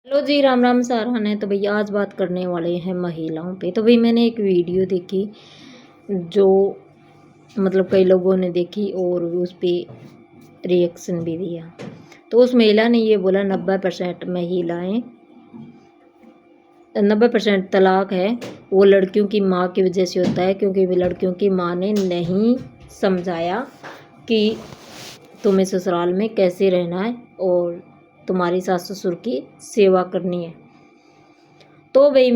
Hello जी, राम राम सारा ने। तो भैया आज बात करने वाले हैं महिलाओं पे। तो भाई मैंने एक वीडियो देखी जो मतलब कई लोगों ने देखी और उस पर रिएक्शन भी दिया। तो उस महिला ने ये बोला 90% महिलाएं 90% तलाक है वो लड़कियों की माँ की वजह से होता है, क्योंकि वे लड़कियों की माँ ने नहीं समझाया कि तुम्हें ससुराल में कैसे रहना है और तुम्हारी सास ससुर की सेवा करनी है। तो भाई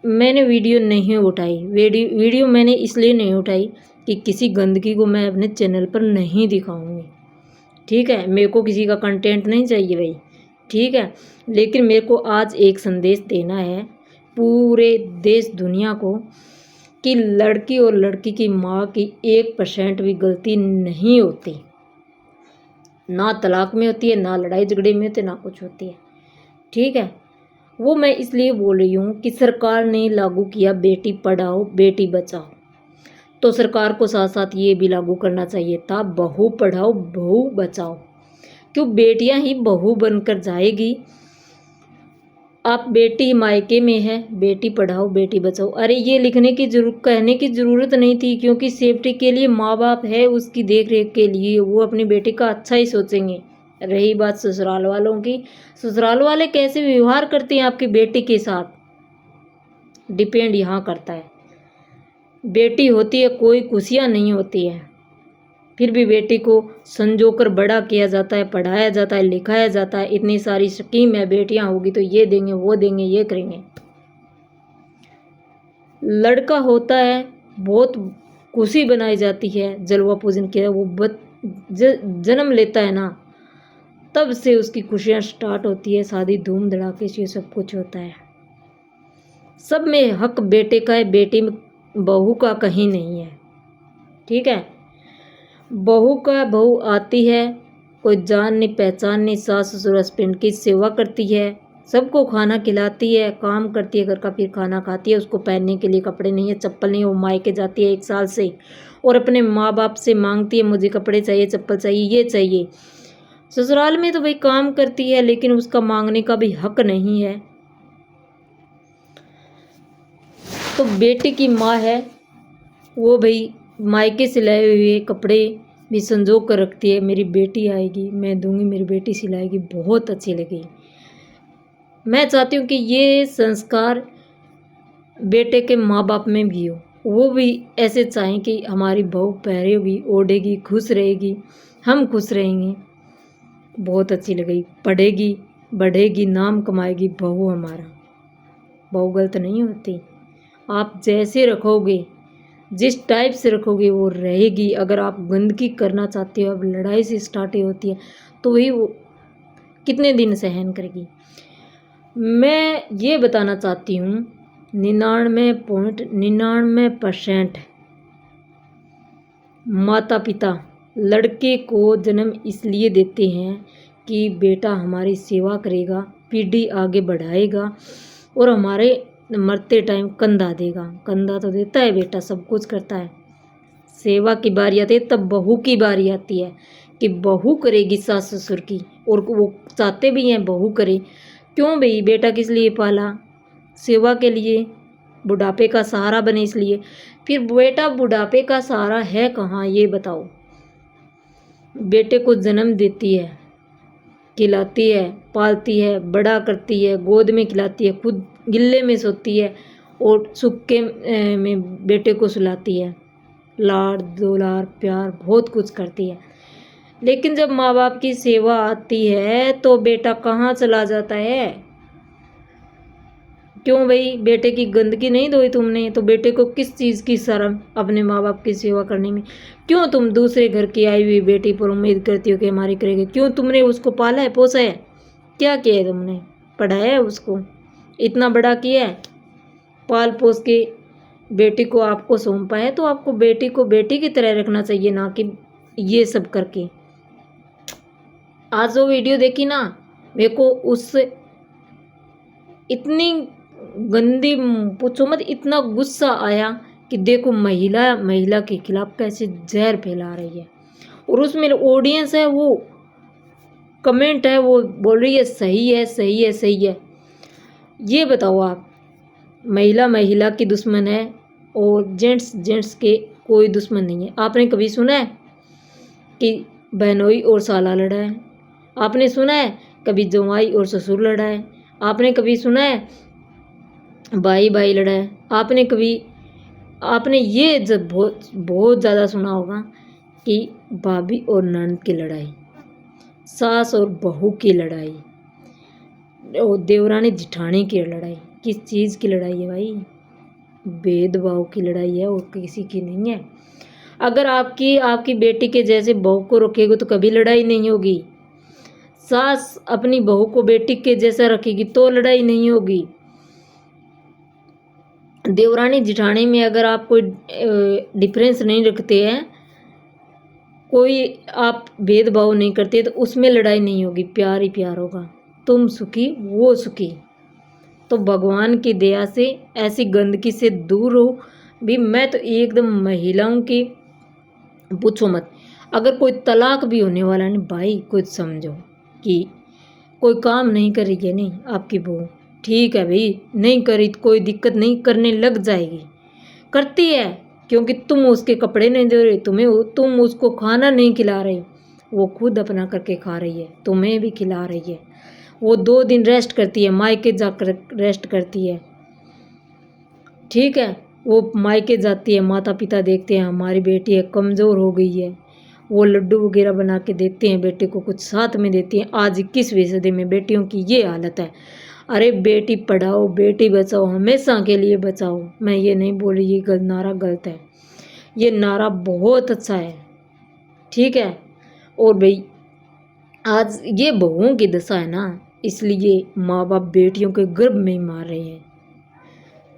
मैंने वीडियो नहीं उठाई। वीडियो मैंने इसलिए नहीं उठाई कि किसी गंदगी को मैं अपने चैनल पर नहीं दिखाऊंगी। ठीक है, मेरे को किसी का कंटेंट नहीं चाहिए भाई। ठीक है, लेकिन मेरे को आज एक संदेश देना है पूरे देश दुनिया को कि लड़की और लड़की की माँ की 1% भी गलती नहीं होती। ना तलाक में होती है, ना लड़ाई झगड़े में होती है, ना कुछ होती है। ठीक है, वो मैं इसलिए बोल रही हूँ कि सरकार ने लागू किया बेटी पढ़ाओ बेटी बचाओ, तो सरकार को साथ साथ ये भी लागू करना चाहिए था बहू पढ़ाओ बहू बचाओ। क्यों बेटियां ही बहू बनकर जाएगी। आप बेटी मायके में है, बेटी पढ़ाओ बेटी बचाओ, अरे ये कहने की ज़रूरत नहीं थी, क्योंकि सेफ्टी के लिए माँ बाप है, उसकी देख रेख के लिए वो अपनी बेटी का अच्छा ही सोचेंगे। रही बात ससुराल वालों की, ससुराल वाले कैसे व्यवहार करते हैं आपकी बेटी के साथ डिपेंड यहाँ करता है। बेटी होती है, कोई खुशियाँ नहीं होती है, फिर भी बेटी को संजोकर बड़ा किया जाता है, पढ़ाया जाता है, लिखाया जाता है। इतनी सारी स्कीम है, बेटियां होगी तो ये देंगे वो देंगे ये करेंगे। लड़का होता है बहुत खुशी बनाई जाती है, जलवा पूजन किया वो जन्म लेता है ना, तब से उसकी खुशियां स्टार्ट होती है, शादी धूम धड़ाके से सब कुछ होता है। सब में हक बेटे का है, बेटी में बहू का कहीं नहीं है। ठीक है, बहू आती है, कोई जान नहीं पहचान नहीं, सास ससुर हस्बैंड की सेवा करती है, सबको खाना खिलाती है, काम करती है घर का, फिर खाना खाती है। उसको पहनने के लिए कपड़े नहीं है, चप्पल नहीं है, वो मायके जाती है 1 साल से और अपने माँ बाप से मांगती है मुझे कपड़े चाहिए चप्पल चाहिए ये चाहिए। ससुराल में तो भाई काम करती है, लेकिन उसका मांगने का भी हक नहीं है। तो बेटी की माँ है वो भाई मायके से लाए हुए कपड़े भी संजो कर रखती है, मेरी बेटी आएगी मैं दूंगी, मेरी बेटी सिलाएगी, बहुत अच्छी लगी। मैं चाहती हूँ कि ये संस्कार बेटे के माँ बाप में भी हो, वो भी ऐसे चाहें कि हमारी बहू पहनेगी ओढ़ेगी खुश रहेगी, हम खुश रहेंगे। बहुत अच्छी लगी, पढ़ेगी बढ़ेगी नाम कमाएगी बहू हमारा। बहू गलत नहीं होती, आप जैसे रखोगे जिस टाइप से रखोगे वो रहेगी। अगर आप गंदगी करना चाहते हो, अब लड़ाई से स्टार्ट होती है तो वही वो कितने दिन सहन करेगी। मैं ये बताना चाहती हूँ 99.99% माता पिता लड़के को जन्म इसलिए देते हैं कि बेटा हमारी सेवा करेगा, पीढ़ी आगे बढ़ाएगा और हमारे मरते टाइम कंधा देगा। कंधा तो देता है बेटा, सब कुछ करता है। सेवा की बारी आती है तब बहू की बारी आती है कि बहू करेगी सास ससुर की, और वो चाहते भी हैं बहू करे। क्यों भाई, बेटा किस लिए पाला? सेवा के लिए, बुढ़ापे का सहारा बने इसलिए। फिर बेटा बुढ़ापे का सहारा है कहाँ ये बताओ। बेटे को जन्म देती है, खिलाती है, पालती है, बड़ा करती है, गोद में खिलाती है, खुद गिल्ले में सोती है और सूखे में बेटे को सुलाती है, लाड़ दुलार प्यार बहुत कुछ करती है। लेकिन जब माँ बाप की सेवा आती है तो बेटा कहाँ चला जाता है? क्यों भाई, बेटे की गंदगी नहीं धोई तुमने तो बेटे को किस चीज़ की शर्म अपने माँ बाप की सेवा करने में? क्यों तुम दूसरे घर की आई हुई बेटी पर उम्मीद करती हो कि हमारी करेगी? क्यों तुमने उसको पाला है पोसा है? क्या किया है तुमने? पढ़ाया है उसको, इतना बड़ा किया है, पाल पोस के बेटी को आपको सौंपा है, तो आपको बेटी को बेटी की तरह रखना चाहिए, ना कि ये सब करके। आज जो वीडियो देखी ना, मेरे को उससे इतनी गंदी पूछो मत, इतना गुस्सा आया कि देखो महिला के खिलाफ कैसे जहर फैला रही है। और उसमें ऑडियंस है वो कमेंट है वो बोल रही है सही है, सही है, सही है। ये बताओ आप, महिला महिला की दुश्मन है और जेंट्स जेंट्स के कोई दुश्मन नहीं है। आपने कभी सुना है कि बहनोई और साला लड़ा है? आपने सुना है कभी जवाई और ससुर लड़ा है? आपने कभी सुना है भाई भाई लड़ा है? आपने ये जब बहुत बहुत ज़्यादा सुना होगा कि भाभी और ननद की लड़ाई, सास और बहू की लड़ाई, और देवरानी जिठानी की लड़ाई। किस चीज़ की लड़ाई है भाई? भेदभाव की लड़ाई है और किसी की नहीं है। अगर आपकी बेटी के जैसे बहू को रखेगी तो कभी लड़ाई नहीं होगी। सास अपनी बहू को बेटी के जैसा रखेगी तो लड़ाई नहीं होगी। देवरानी जिठानी में अगर आप कोई डिफरेंस नहीं रखते हैं, कोई आप भेदभाव नहीं करते, तो उसमें लड़ाई नहीं होगी, प्यार ही प्यार होगा। तुम सुखी वो सुखी। तो भगवान की दया से ऐसी गंदगी से दूर हो। भी मैं तो एकदम महिलाओं की पूछो मत। अगर कोई तलाक भी होने वाला है भाई, कुछ समझो कि कोई काम नहीं करेगी नहीं आपकी बहू, ठीक है भाई, नहीं करी तो कोई दिक्कत नहीं, करने लग जाएगी, करती है, क्योंकि तुम उसके कपड़े नहीं दे रहे, तुम उसको खाना नहीं खिला रहे, वो खुद अपना करके खा रही है, तुम्हें भी खिला रही है। वो 2 दिन रेस्ट करती है, मायके जाकर रेस्ट करती है, ठीक है। वो मायके जाती है, माता पिता देखते हैं हमारी बेटी है कमज़ोर हो गई है, वो लड्डू वगैरह बना के देते हैं बेटे को, कुछ साथ में देती हैं। आज 21वीं में बेटियों की ये हालत है। अरे बेटी पढ़ाओ, बेटी बचाओ, हमेशा के लिए बचाओ। मैं ये नहीं बोल रही ये नारा गलत है, ये नारा बहुत अच्छा है, ठीक है। और भाई आज ये बहुओं की दशा है ना, इसलिए माँ बाप बेटियों के गर्भ में ही मार रहे हैं।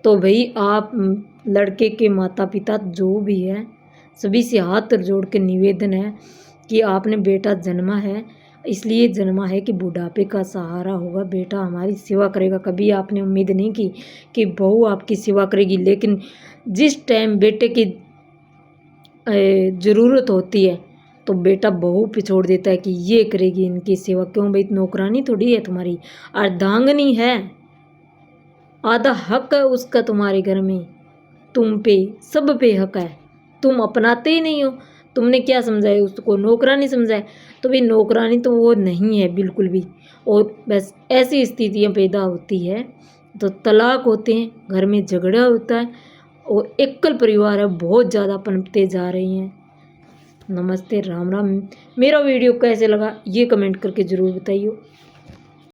तो भाई आप लड़के के माता पिता जो भी है, सभी से हाथ जोड़ के निवेदन है कि आपने बेटा जन्मा है, इसलिए जन्मा है कि बुढ़ापे का सहारा होगा, बेटा हमारी सेवा करेगा। कभी आपने उम्मीद नहीं की कि बहू आपकी सेवा करेगी, लेकिन जिस टाइम बेटे की ज़रूरत होती है तो बेटा बहू पे छोड़ देता है कि ये करेगी इनकी सेवा। क्यों भाई, नौकरानी थोड़ी है तुम्हारी, अर्धांगनी है, आधा हक है उसका तुम्हारे घर में, तुम पे सब पे हक है, तुम अपनाते ही नहीं हो। तुमने क्या समझा है उसको, नौकरानी समझा है? तो भाई नौकरानी तो वो नहीं है बिल्कुल भी। और बस ऐसी स्थितियाँ पैदा होती है तो तलाक होते हैं, घर में झगड़ा होता है और एकल परिवार है बहुत ज़्यादा पनपते जा रही हैं। नमस्ते, राम राम। मेरा वीडियो कैसे लगा ये कमेंट करके ज़रूर बताइए।